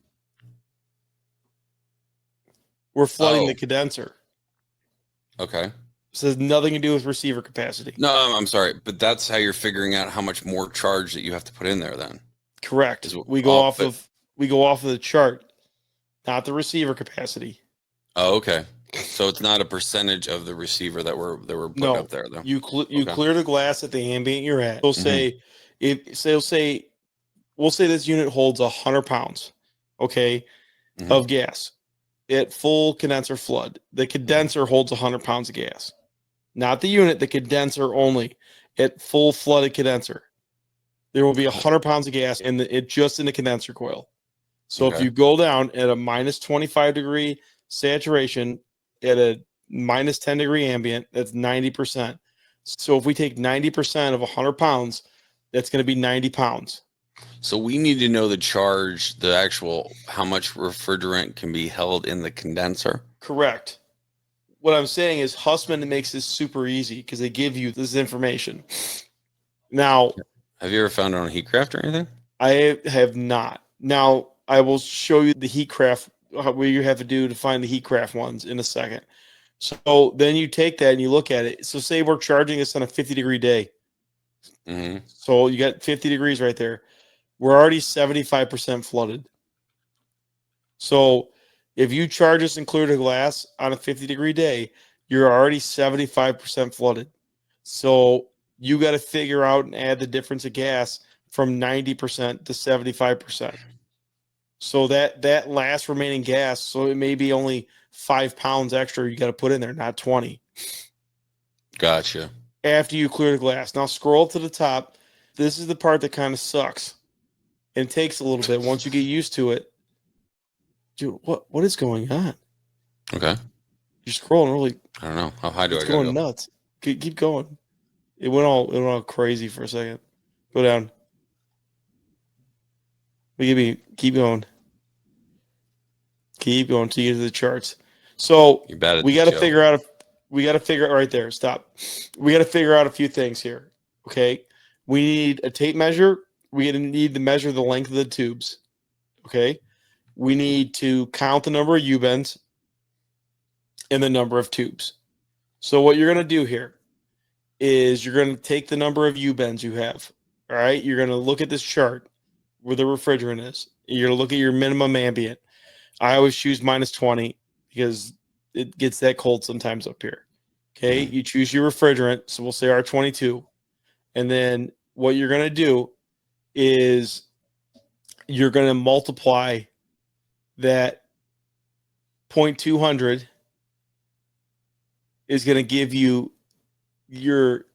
We're flooding the condenser. Okay. So it has nothing to do with receiver capacity. No, I'm sorry, but that's how you're figuring out how much more charge that you have to put in there then. Correct. We go off of the chart, not the receiver capacity. Oh, okay. So it's not a percentage of the receiver that we're putting up there, though. You clear the glass at the ambient you're at. We'll say this unit holds 100 pounds, okay, of gas at full condenser flood. The condenser holds 100 pounds of gas, not the unit. The condenser only at full flooded condenser. There will be 100 pounds of gas just in the condenser coil. So if you go down at a minus 25 degree saturation at a minus 10 degree ambient, that's 90%. So if we take 90% of 100 pounds, that's going to be 90 pounds. So we need to know the charge, the actual, how much refrigerant can be held in the condenser. Correct. What I'm saying is Hussmann makes this super easy because they give you this information. Now, have you ever found it on Heatcraft or anything? I have not. Now, I will show you the Heatcraft, what you have to do to find the Heatcraft ones in a second. So then you take that and you look at it. So say we're charging this on a 50-degree day. So you got 50 degrees right there. We're already 75% flooded. So if you charge us and clear the glass on a 50-degree day, you're already 75% flooded. So you got to figure out and add the difference of gas from 90% to 75%. So that last remaining gas, so it may be only 5 pounds extra you got to put in there, not 20. Gotcha. After you clear the glass. Now scroll to the top. This is the part that kind of sucks. And takes a little bit once you get used to it. Dude, what is going on? Okay. You're scrolling really. I don't know. How high do I go? It's going nuts. Keep going. It went all crazy for a second. Go down. Keep going. Keep going until you get to the charts. So we got to figure out right there. Stop. We got to figure out a few things here. Okay. We need a tape measure. We need to measure the length of the tubes. Okay. We need to count the number of U-bends and the number of tubes. So what you're going to do here is you're going to take the number of U-bends you have. All right. You're going to look at this chart where the refrigerant is. You're going to look at your minimum ambient. I always choose minus 20 because it gets that cold sometimes up here. Okay. You choose your refrigerant. So we'll say R22. And then what you're going to do is you're going to multiply that 0.200 is going to give you your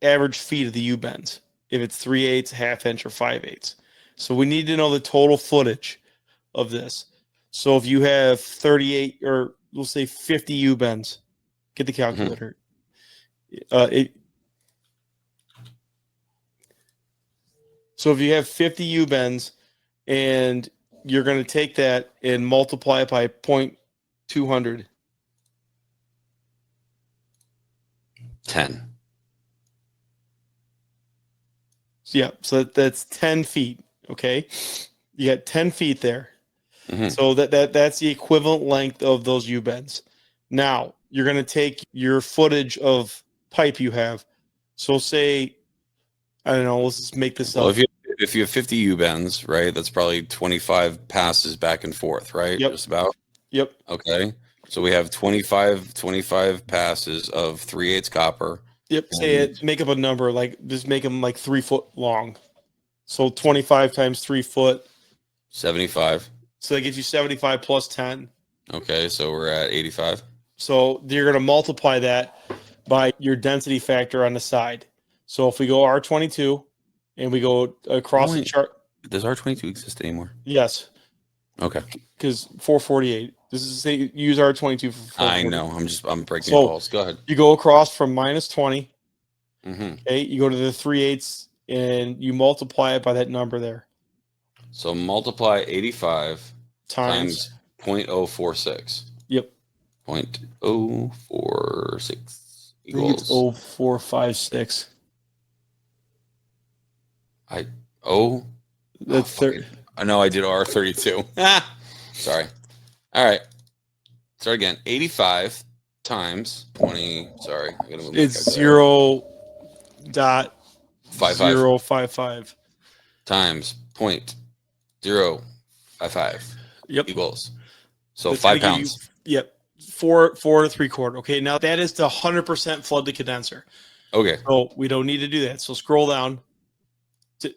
average feet of the U-bends, if it's 3/8, ½ inch, or 5/8. So we need to know the total footage of this. So if you have 38, or we'll say 50 U-bends, get the calculator. So if you have 50 U-bends and you're going to take that and multiply it by 0.200. 10. So that's 10 feet. Okay. You got 10 feet there. So that's the equivalent length of those U-bends. Now you're going to take your footage of pipe you have. So say, I don't know, let's just make this up. If you have 50 U-bends, right, that's probably 25 passes back and forth, right? Yep. Just about? Yep. Okay. So we have 25 passes of 3/8 copper. Yep. Say it, make up a number, just make them 3 foot long. So 25 times 3 foot. 75. So that gives you 75 plus 10. Okay. So we're at 85. So you're going to multiply that by your density factor on the side. So if we go R22 and we go across the chart. Does R22 exist anymore? Yes. Okay. Because 448. This is say use R22 for 448. I know. I'm breaking balls. Go ahead. You go across from minus 20. Mm-hmm. Okay. You go to the 3/8 and you multiply it by that number there. So multiply 85 times 0.046. Yep. 0.046 I think it's 0.456. That's 30. I know I did R32. Sorry. All right. Start again. 85 times 20. Sorry. I gotta move it's 0.055. times 0.055 equals. So That's 5 pounds. Yep. 4 3/4. Okay. Now that is the 100% flood the condenser. Okay. So we don't need to do that. So scroll down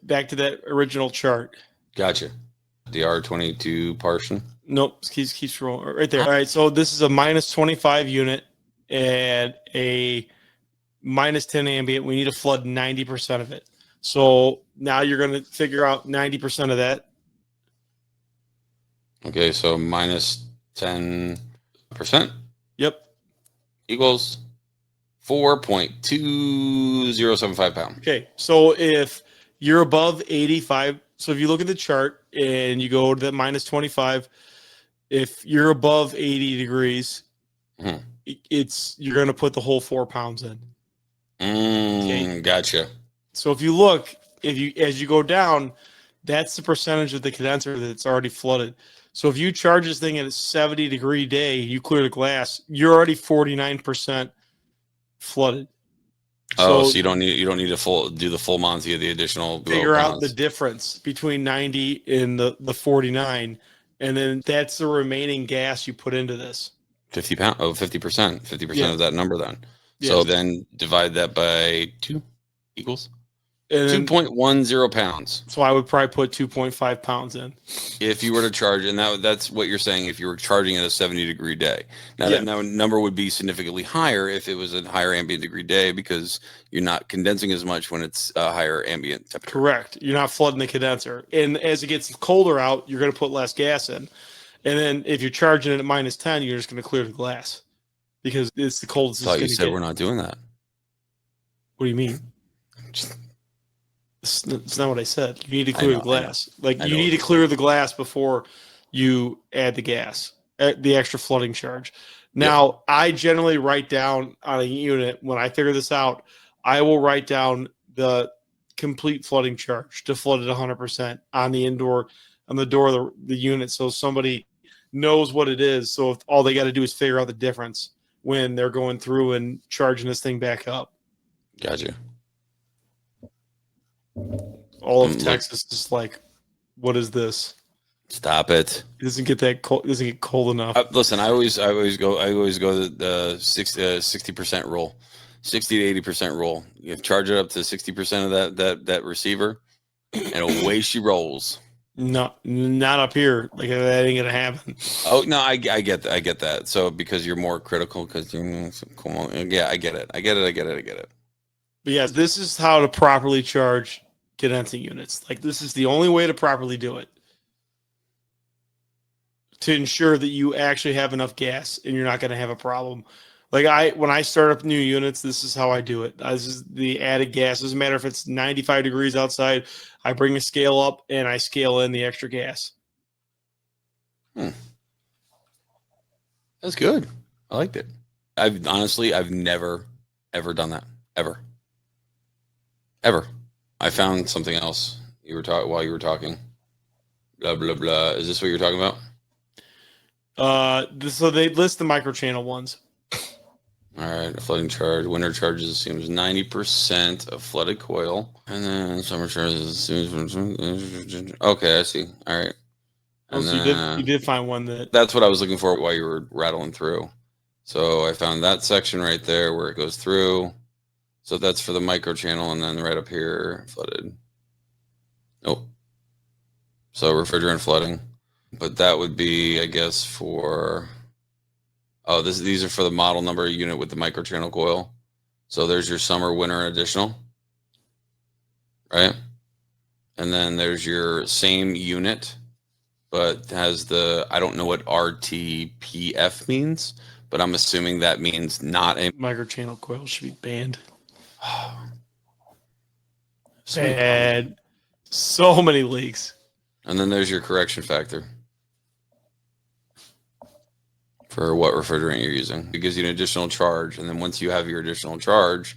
back to that original chart. Gotcha. The R22 portion. Nope. Keep scrolling right there. All right. So this is a minus 25 unit and a minus 10 ambient. We need to flood 90% of it. So now you're going to figure out 90% of that. Okay. So minus 10%. Yep. Equals 4.2075 pounds. Okay. So if you're above 85, so if you look at the chart and you go to the minus 25, if you're above 80 degrees, you're going to put the whole 4 pounds in. Okay. Gotcha. So if you look, as you go down, that's the percentage of the condenser that's already flooded. So if you charge this thing at a 70-degree day, you clear the glass, you're already 49% flooded. So you don't need to do the full Monty of the additional. Figure out the difference between 90 and the 49, and then that's the remaining gas you put into this. 50%. 50% of that number then. Yes. So then divide that by 2 equals 2.10 pounds. So I would probably put 2.5 pounds in. If you were to charge, and that's what you're saying, if you were charging at a 70-degree day. Now, that number would be significantly higher if it was a higher ambient degree day because you're not condensing as much when it's a higher ambient temperature. Correct. You're not flooding the condenser. And as it gets colder out, you're going to put less gas in. And then if you're charging it at minus 10, you're just going to clear the glass because it's the coldest. I thought you said we're not doing that. What do you mean? It's not what I said. You need to clear the glass. You need to clear the glass before you add the gas, the extra flooding charge. Now, I generally write down on a unit, when I figure this out, I will write down the complete flooding charge to flood it 100% on the door of the unit so somebody knows what it is. So if all they got to do is figure out the difference when they're going through and charging this thing back up. Gotcha. All of Texas is like, what is this? Stop it! It doesn't get that cold. It doesn't get cold enough. Listen, I always go the 60% rule, 60 to 80% rule. You charge it up to 60% of that receiver, and away she rolls. No, not up here. Like that ain't gonna happen. Oh no, I get that. So because you're more critical, because I get it. But yes, this is how to properly charge condensing units. Like this is the only way to properly do it. To ensure that you actually have enough gas and you're not going to have a problem. Like when I start up new units, this is how I do it. This is the added gas. Doesn't matter if it's 95 degrees outside. I bring the scale up and I scale in the extra gas. That's good. I liked it. I've never ever done that ever. I found something else while you were talking. Blah blah blah. Is this what you're talking about? So they list the microchannel ones. All right, a flooding charge. Winter charges assumes 90% of flooded coil, and then summer charges assumes. Okay, I see. All right. And so you did find one that's what I was looking for while you were rattling through. So I found that section right there where it goes through. So that's for the microchannel, and then right up here, flooded. Nope. So refrigerant flooding. But that would be, I guess, for... Oh, these are for the model number unit with the microchannel coil. So there's your summer, winter, additional. Right? And then there's your same unit, but has the... I don't know what RTPF means, but I'm assuming that means not a... Microchannel coil should be banned. Bad. So many leaks. And then there's your correction factor for what refrigerant you're using. It gives you an additional charge, and then once you have your additional charge,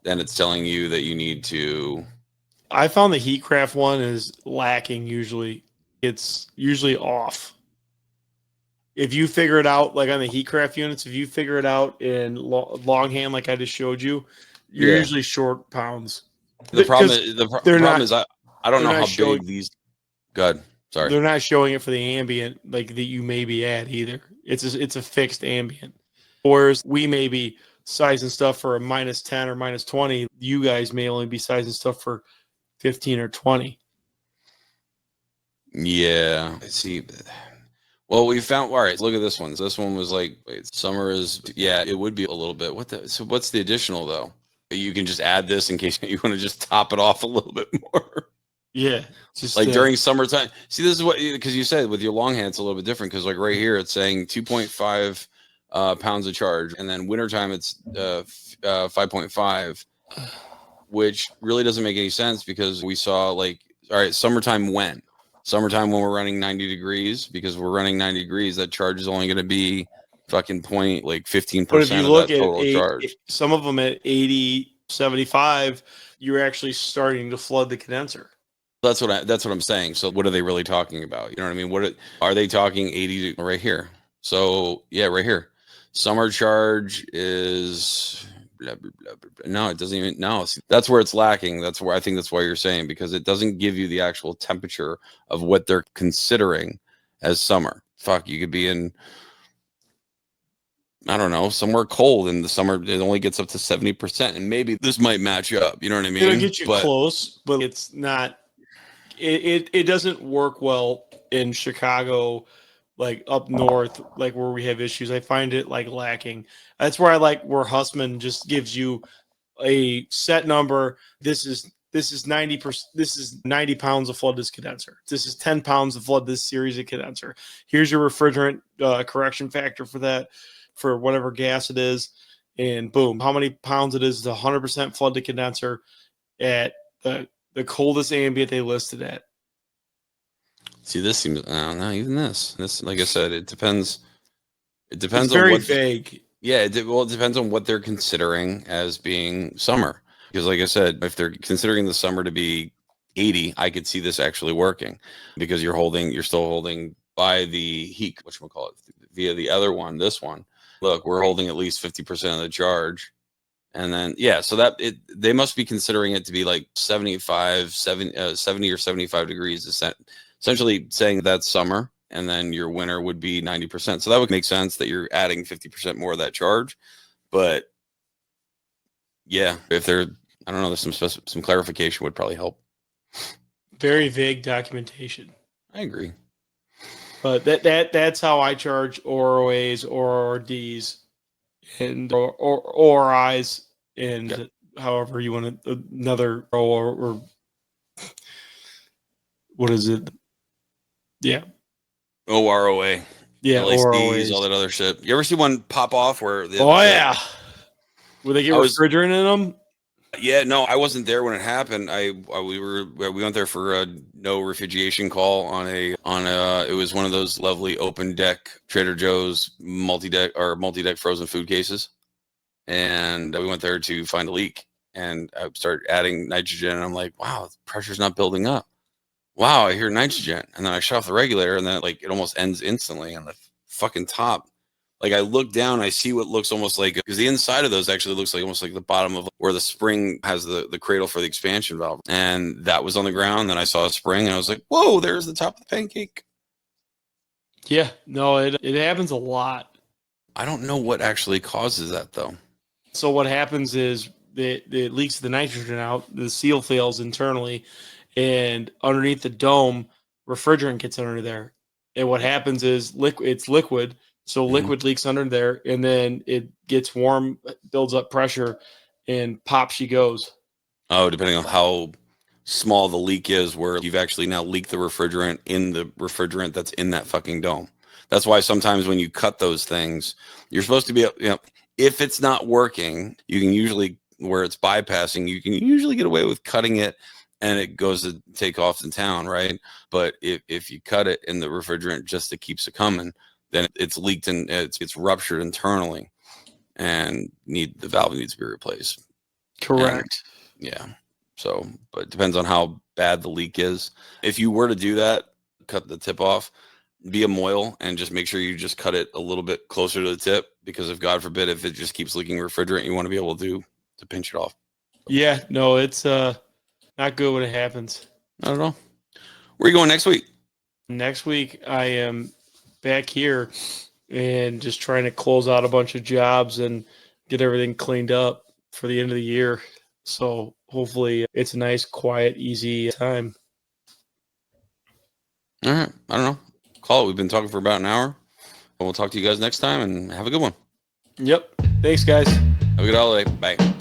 then it's telling you that you need to... I found the Heatcraft one is lacking usually. It's usually off. If you figure it out, like on the Heatcraft units, if you figure it out in longhand like I just showed you, you're usually short pounds. The problem is I I don't know They're how not showing- big these. Good. Sorry. They're not showing it for the ambient like that you may be at either. It's a fixed ambient. Whereas we may be sizing stuff for a -10 or -20. You guys may only be sizing stuff for 15 or 20. Yeah. I see. Well, we found. All right. Look at this one. This one was like, wait, summer is. Yeah, it would be a little bit. So what's the additional though? You can just add this in case you want to just top it off a little bit more. Yeah. Just Like during summertime. See, this is what, because you said with your long hand, it's a little bit different. Because like right here, it's saying 2.5 pounds of charge, and then wintertime it's 5.5, which really doesn't make any sense because we saw like, all right, summertime when we're running 90 degrees, because we're running 90 degrees, that charge is only going to be fucking 15% But if you look at total charge. some of them at 80, 75, you're actually starting to flood the condenser. That's what I'm saying. So what are they really talking about? You know what I mean? What are they talking 80 to, right here? So yeah, right here. Summer charge is blah, blah, blah, blah, blah. No, it doesn't even. No, see, that's where it's lacking. That's where I think that's why you're saying, because it doesn't give you the actual temperature of what they're considering as summer. Fuck, you could be in, I don't know, somewhere cold in the summer. It only gets up to 70%, and maybe this might match up. You know what I mean? It'll get you close, but it's not. It doesn't work well in Chicago, like up north, like where we have issues. I find it like lacking. That's where I like where Hussman just gives you a set number. This is 90%. This is 90 pounds of flood this condenser. This is 10 pounds of flood this series of condenser. Here's your refrigerant correction factor for that, for whatever gas it is, and boom, how many pounds it is to 100% flood the condenser at the coldest ambient they listed at. See, this seems, I don't know, even this, like I said, it depends. It depends on what vague. Yeah, it depends on what they're considering as being summer. Because like I said, if they're considering the summer to be 80, I could see this actually working, because you're still holding by the heat, whatchamacallit, via the other one, this one. Look, we're holding at least 50% of the charge. And then, yeah, so they must be considering it to be like 70 or 75 degrees, essentially saying that's summer, and then your winter would be 90%. So that would make sense that you're adding 50% more of that charge. But yeah, if I don't know, there's some clarification would probably help. Very vague documentation. I agree. But that's how I charge OROAs, ORRDs, and ORIs, and however you want to, another or what is it? Yeah. OROA. Yeah, LACs, OROAs. all that other shit. You ever see one pop off where yeah. Where they get refrigerant in them? Yeah, no, I wasn't there when it happened. We went there for a no refrigeration call on it was one of those lovely open deck Trader Joe's multi-deck frozen food cases. And we went there to find a leak, and I started adding nitrogen, and I'm like, wow, the pressure's not building up. Wow, I hear nitrogen. And then I shut off the regulator, and then it almost ends instantly on the fucking top. Like I look down, I see what looks almost like, because the inside of those actually looks like almost like the bottom of where the spring has the cradle for the expansion valve. And that was on the ground. Then I saw a spring, and I was like, whoa, there's the top of the pancake. Yeah, no, it happens a lot. I don't know what actually causes that, though. So what happens is it leaks the nitrogen out, the seal fails internally, and underneath the dome, refrigerant gets under there. And what happens is it's liquid. So liquid leaks under there, and then it gets warm, builds up pressure, and pop she goes. Oh, depending on how small the leak is, where you've actually now leaked the refrigerant in the refrigerant that's in that fucking dome. That's why sometimes when you cut those things, you're supposed to be, if it's not working, you can usually, where it's bypassing, you can usually get away with cutting it and it goes to take off in town, right? But if you cut it in the refrigerant just to keeps it coming, then it's leaked and it's ruptured internally, and the valve needs to be replaced. Correct. And, yeah. So, but it depends on how bad the leak is. If you were to do that, cut the tip off, be a moil, and just make sure you just cut it a little bit closer to the tip, because if God forbid, if it just keeps leaking refrigerant, you want to be able to pinch it off. Yeah, no, it's not good when it happens. Not at all. Where are you going next week? Next week, I am back here and just trying to close out a bunch of jobs and get everything cleaned up for the end of the year. So hopefully it's a nice, quiet, easy time. All right. I don't know. Call it. We've been talking for about an hour. We'll talk to you guys next time and have a good one. Yep. Thanks, guys. Have a good holiday. Bye.